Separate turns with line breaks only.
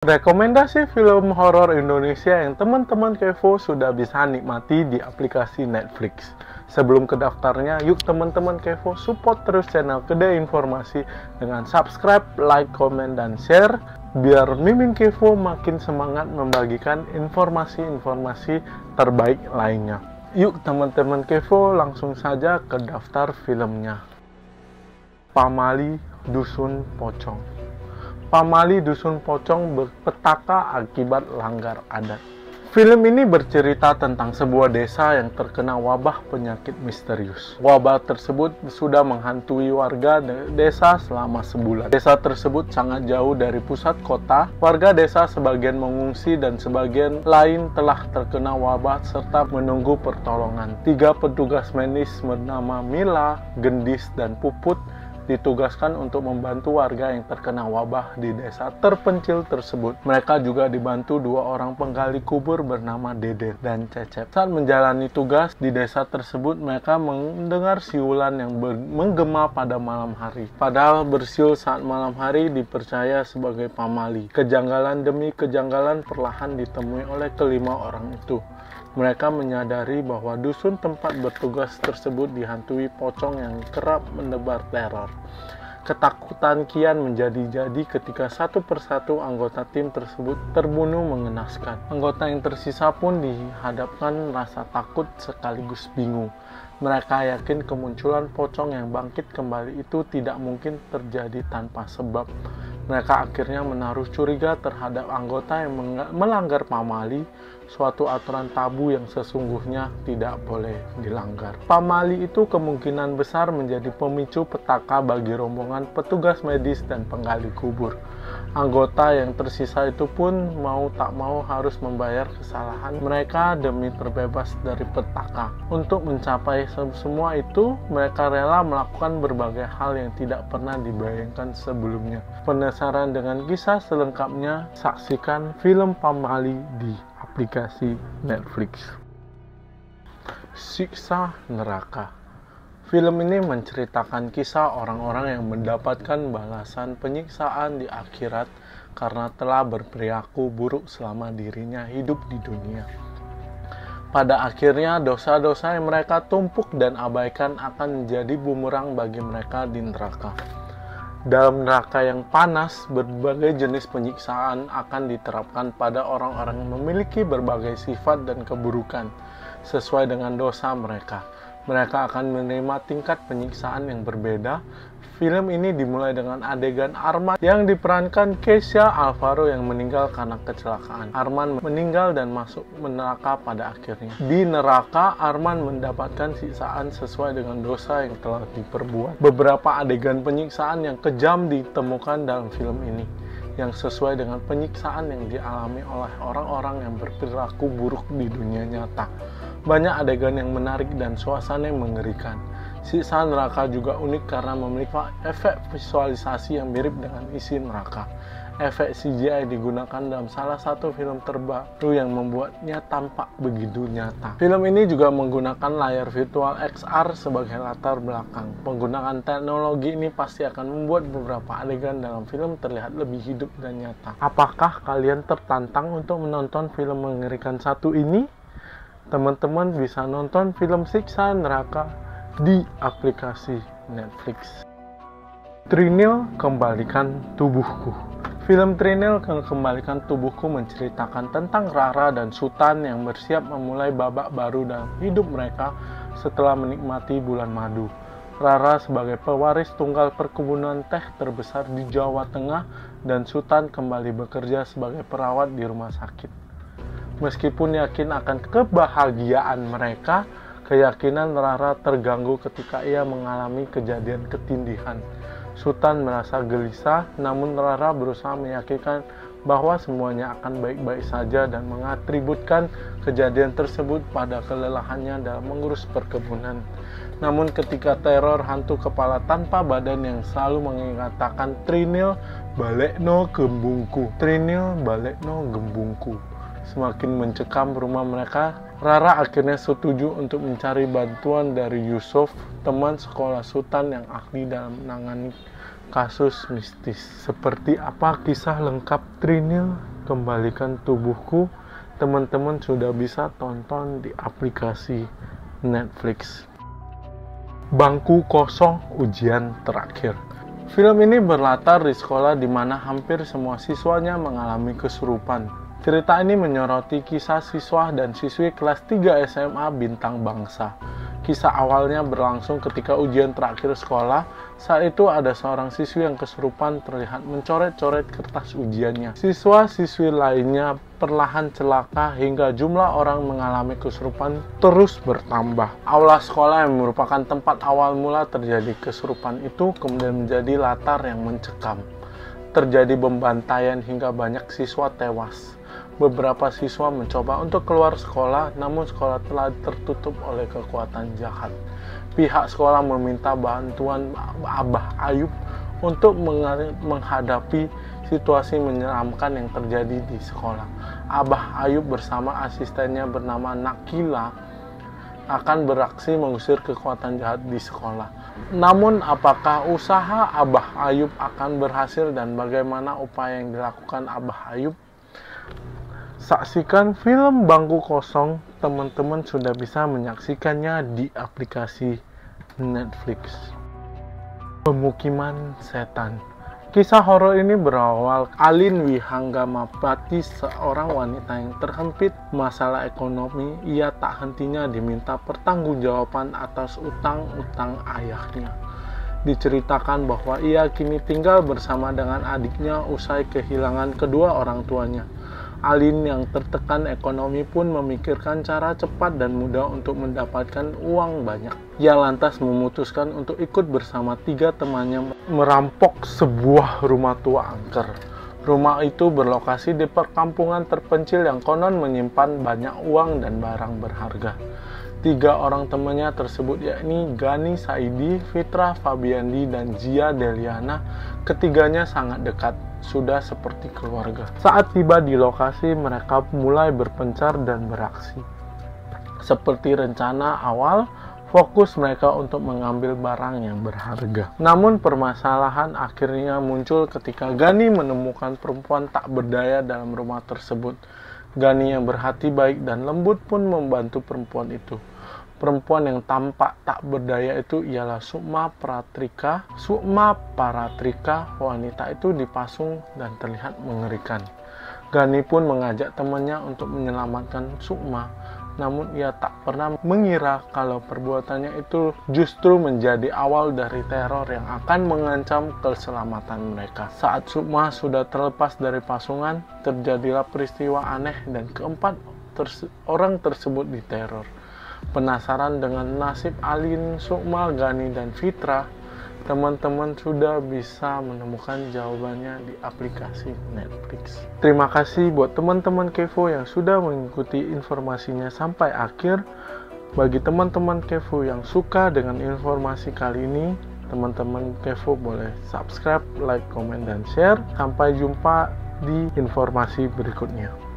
Rekomendasi film horor Indonesia yang teman-teman kepo sudah bisa nikmati di aplikasi Netflix. Sebelum ke daftarnya, yuk teman-teman kepo support terus channel Kedai Informasi dengan subscribe, like, komen, dan share biar Mimin Kepo makin semangat membagikan informasi-informasi terbaik lainnya. Yuk teman-teman kepo langsung saja ke daftar filmnya. Pamali Dusun Pocong. Pamali Dusun Pocong berpetaka akibat langgar adat. Film ini bercerita tentang sebuah desa yang terkena wabah penyakit misterius. Wabah tersebut sudah menghantui warga desa selama sebulan. Desa tersebut sangat jauh dari pusat kota. Warga desa sebagian mengungsi dan sebagian lain telah terkena wabah serta menunggu pertolongan. 3 petugas medis bernama Mila, Gendis, dan Puput ditugaskan untuk membantu warga yang terkena wabah di desa terpencil tersebut. Mereka juga dibantu 2 orang penggali kubur bernama Dede dan Cecep. Saat menjalani tugas di desa tersebut, mereka mendengar siulan yang menggema pada malam hari. Padahal bersiul saat malam hari dipercaya sebagai pamali. Kejanggalan demi kejanggalan perlahan ditemui oleh kelima orang itu. Mereka menyadari bahwa dusun tempat bertugas tersebut dihantui pocong yang kerap menebar teror. Ketakutan kian menjadi-jadi ketika satu persatu anggota tim tersebut terbunuh mengenaskan. Anggota yang tersisa pun dihadapkan rasa takut sekaligus bingung. Mereka yakin kemunculan pocong yang bangkit kembali itu tidak mungkin terjadi tanpa sebab. Mereka akhirnya menaruh curiga terhadap anggota yang melanggar pamali, suatu aturan tabu yang sesungguhnya tidak boleh dilanggar. Pamali itu kemungkinan besar menjadi pemicu petaka bagi rombongan petugas medis dan penggali kubur. Anggota yang tersisa itu pun mau tak mau harus membayar kesalahan mereka demi terbebas dari petaka. Untuk mencapai semua itu, mereka rela melakukan berbagai hal yang tidak pernah dibayangkan sebelumnya. Penasaran dengan kisah selengkapnya? Saksikan film Pamali di aplikasi Netflix. Siksa Neraka. Film ini menceritakan kisah orang-orang yang mendapatkan balasan penyiksaan di akhirat karena telah berperilaku buruk selama dirinya hidup di dunia. Pada akhirnya, dosa-dosa yang mereka tumpuk dan abaikan akan menjadi bumerang bagi mereka di neraka. Dalam neraka yang panas, berbagai jenis penyiksaan akan diterapkan pada orang-orang yang memiliki berbagai sifat dan keburukan sesuai dengan dosa mereka. Mereka akan menerima tingkat penyiksaan yang berbeda. Film ini dimulai dengan adegan Arman yang diperankan Kesha Alvaro yang meninggal karena kecelakaan. Arman meninggal dan masuk neraka pada akhirnya. Di neraka, Arman mendapatkan siksaan sesuai dengan dosa yang telah diperbuat. Beberapa adegan penyiksaan yang kejam ditemukan dalam film ini, yang sesuai dengan penyiksaan yang dialami oleh orang-orang yang berperilaku buruk di dunia nyata. Banyak adegan yang menarik dan suasana yang mengerikan. Siksa neraka juga unik karena memiliki efek visualisasi yang mirip dengan isi neraka. Efek CGI digunakan dalam salah satu film terbaru yang membuatnya tampak begitu nyata. Film ini juga menggunakan layar virtual XR sebagai latar belakang. Penggunaan teknologi ini pasti akan membuat beberapa adegan dalam film terlihat lebih hidup dan nyata. Apakah kalian tertantang untuk menonton film mengerikan satu ini? Teman-teman bisa nonton film Siksa Neraka di aplikasi Netflix. Trinil Kembalikan Tubuhku. Film Trinil Kembalikan Tubuhku menceritakan tentang Rara dan Sutan yang bersiap memulai babak baru dalam hidup mereka setelah menikmati bulan madu. Rara sebagai pewaris tunggal perkebunan teh terbesar di Jawa Tengah dan Sutan kembali bekerja sebagai perawat di rumah sakit. Meskipun yakin akan kebahagiaan mereka, keyakinan Rara terganggu ketika ia mengalami kejadian ketindihan. Sutan merasa gelisah, namun Rara berusaha meyakinkan bahwa semuanya akan baik-baik saja dan mengatributkan kejadian tersebut pada kelelahannya dalam mengurus perkebunan. Namun ketika teror hantu kepala tanpa badan yang selalu mengatakan Trinil balekno gembungku, Trinil balekno gembungku, semakin mencekam rumah mereka, Rara akhirnya setuju untuk mencari bantuan dari Yusuf, teman sekolah Sutan yang ahli dalam menangani kasus mistis. Seperti apa kisah lengkap Trinil? Kembalikan Tubuhku, teman-teman sudah bisa tonton di aplikasi Netflix. Bangku Kosong, Ujian Terakhir. Film ini berlatar di sekolah di mana hampir semua siswanya mengalami kesurupan. Cerita ini menyoroti kisah siswa dan siswi kelas 3 SMA Bintang Bangsa. Kisah awalnya berlangsung ketika ujian terakhir sekolah. Saat itu ada seorang siswi yang kesurupan terlihat mencoret-coret kertas ujiannya. Siswa-siswi lainnya perlahan celaka hingga jumlah orang mengalami kesurupan terus bertambah. Aula sekolah yang merupakan tempat awal mula terjadi kesurupan itu kemudian menjadi latar yang mencekam. Terjadi pembantaian hingga banyak siswa tewas. Beberapa siswa mencoba untuk keluar sekolah, namun sekolah telah tertutup oleh kekuatan jahat. Pihak sekolah meminta bantuan Abah Ayub untuk menghadapi situasi menyeramkan yang terjadi di sekolah. Abah Ayub bersama asistennya bernama Nakila akan beraksi mengusir kekuatan jahat di sekolah. Namun, apakah usaha Abah Ayub akan berhasil dan bagaimana upaya yang dilakukan Abah Ayub? Saksikan film Bangku Kosong, teman-teman sudah bisa menyaksikannya di aplikasi Netflix. Pemukiman Setan. Kisah horor ini berawal Alin Wihanggamapati, seorang wanita yang terhimpit masalah ekonomi. Ia tak hentinya diminta pertanggungjawaban atas utang-utang ayahnya. Diceritakan bahwa ia kini tinggal bersama dengan adiknya usai kehilangan kedua orang tuanya. Alin yang tertekan ekonomi pun memikirkan cara cepat dan mudah untuk mendapatkan uang banyak. Ia lantas memutuskan untuk ikut bersama 3 temannya merampok sebuah rumah tua angker. Rumah itu berlokasi di perkampungan terpencil yang konon menyimpan banyak uang dan barang berharga. 3 orang temannya tersebut yakni Gani Saidi, Fitra Fabiandi, dan Zia Deliana. Ketiganya sangat dekat, sudah seperti keluarga. Saat tiba di lokasi, mereka mulai berpencar dan beraksi. Seperti rencana awal, fokus mereka untuk mengambil barang yang berharga. Namun permasalahan akhirnya muncul ketika Gani menemukan perempuan tak berdaya dalam rumah tersebut. Gani yang berhati baik dan lembut pun membantu perempuan itu. Perempuan yang tampak tak berdaya itu ialah Sukma Paratrika. Sukma Paratrika, wanita itu dipasung dan terlihat mengerikan. Gani pun mengajak temannya untuk menyelamatkan Sukma. Namun ia tak pernah mengira kalau perbuatannya itu justru menjadi awal dari teror yang akan mengancam keselamatan mereka. Saat Sukma sudah terlepas dari pasungan, terjadilah peristiwa aneh dan keempat orang tersebut diteror. Penasaran dengan nasib Alin, Sukma, Gani, dan Fitra? Teman-teman sudah bisa menemukan jawabannya di aplikasi Netflix. Terima kasih buat teman-teman Kevo yang sudah mengikuti informasinya sampai akhir. Bagi teman-teman Kevo yang suka dengan informasi kali ini, teman-teman Kevo boleh subscribe, like, komen, dan share. Sampai jumpa di informasi berikutnya.